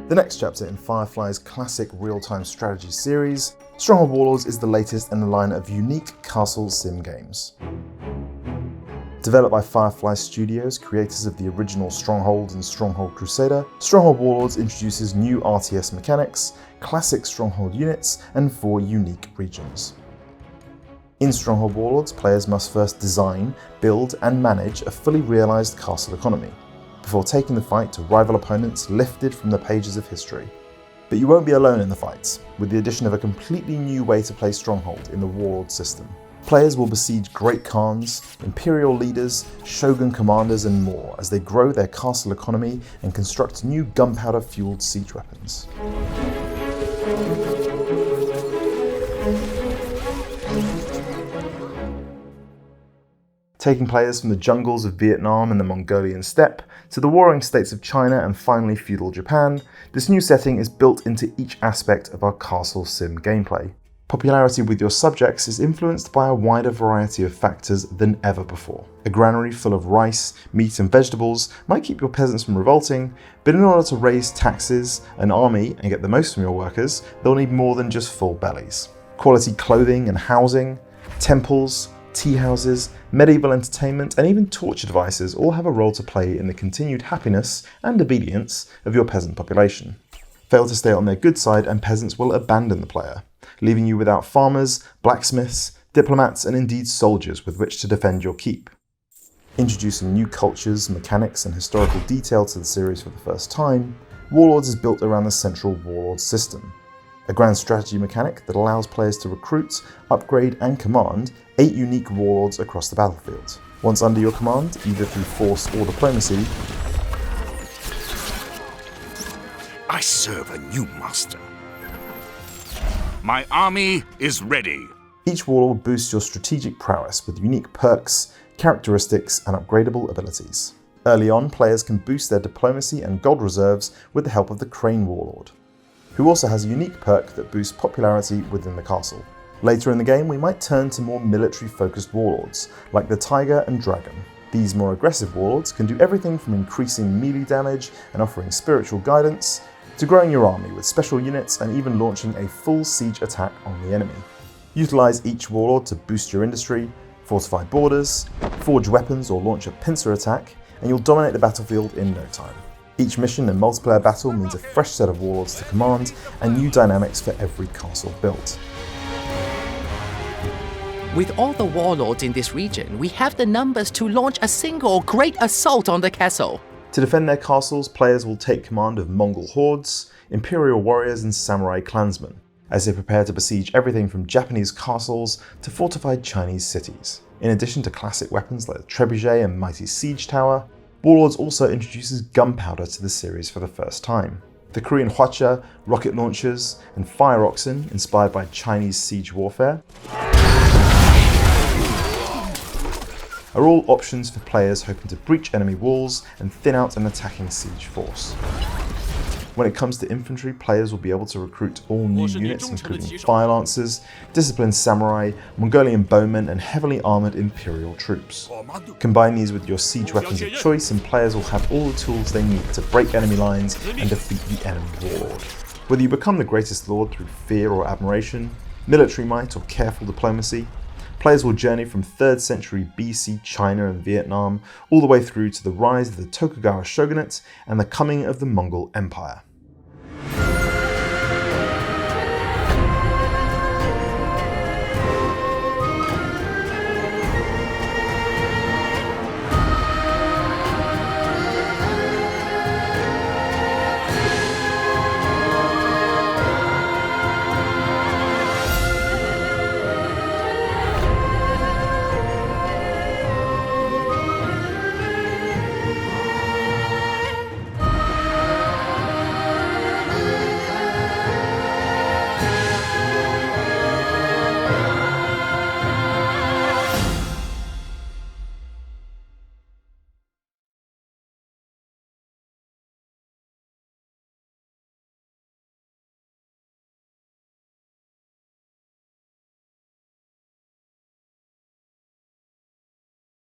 The next chapter in Firefly's classic real-time strategy series, Stronghold Warlords is the latest in a line of unique castle sim games. Developed by Firefly Studios, creators of the original Strongholds and Stronghold Crusader, Stronghold Warlords introduces new RTS mechanics, classic Stronghold units, and 4 unique regions. In Stronghold Warlords, players must first design, build, and manage a fully realised castle economy, before taking the fight to rival opponents lifted from the pages of history. But you won't be alone in the fights, with the addition of a completely new way to play Stronghold in the Warlord system. Players will besiege Great Khans, Imperial leaders, Shogun commanders and more as they grow their castle economy and construct new gunpowder-fueled siege weapons. Taking players from the jungles of Vietnam and the Mongolian steppe to the warring states of China and finally feudal Japan, this new setting is built into each aspect of our castle sim gameplay. Popularity with your subjects is influenced by a wider variety of factors than ever before. A granary full of rice, meat and vegetables might keep your peasants from revolting, but in order to raise taxes, an army, and get the most from your workers, they'll need more than just full bellies. Quality clothing and housing, temples, tea houses, medieval entertainment, and even torture devices all have a role to play in the continued happiness and obedience of your peasant population. Fail to stay on their good side and peasants will abandon the player, leaving you without farmers, blacksmiths, diplomats, and indeed soldiers with which to defend your keep. Introducing new cultures, mechanics, and historical detail to the series for the first time, Warlords is built around the central Warlord system, a grand strategy mechanic that allows players to recruit, upgrade, and command 8 unique warlords across the battlefield. Once under your command, either through force or diplomacy, I serve a new master. My army is ready. Each warlord boosts your strategic prowess with unique perks, characteristics, and upgradable abilities. Early on, players can boost their diplomacy and gold reserves with the help of the Crane Warlord, who also has a unique perk that boosts popularity within the castle. Later in the game, we might turn to more military-focused warlords, like the Tiger and Dragon. These more aggressive warlords can do everything from increasing melee damage and offering spiritual guidance, to growing your army with special units and even launching a full siege attack on the enemy. Utilize each warlord to boost your industry, fortify borders, forge weapons or launch a pincer attack, and you'll dominate the battlefield in no time. Each mission and multiplayer battle means a fresh set of warlords to command and new dynamics for every castle built. With all the warlords in this region, we have the numbers to launch a single great assault on the castle. To defend their castles, players will take command of Mongol hordes, Imperial warriors and samurai clansmen, as they prepare to besiege everything from Japanese castles to fortified Chinese cities. In addition to classic weapons like the trebuchet and mighty siege tower, Warlords also introduces gunpowder to the series for the first time. The Korean hwacha, rocket launchers, and fire oxen, inspired by Chinese siege warfare, are all options for players hoping to breach enemy walls and thin out an attacking siege force. When it comes to infantry, players will be able to recruit all new units including fire lancers, disciplined samurai, Mongolian bowmen, and heavily armoured imperial troops. Combine these with your siege weapons of choice and players will have all the tools they need to break enemy lines and defeat the enemy warlord. Whether you become the greatest lord through fear or admiration, military might or careful diplomacy, players will journey from 3rd century BC China and Vietnam all the way through to the rise of the Tokugawa shogunate and the coming of the Mongol Empire.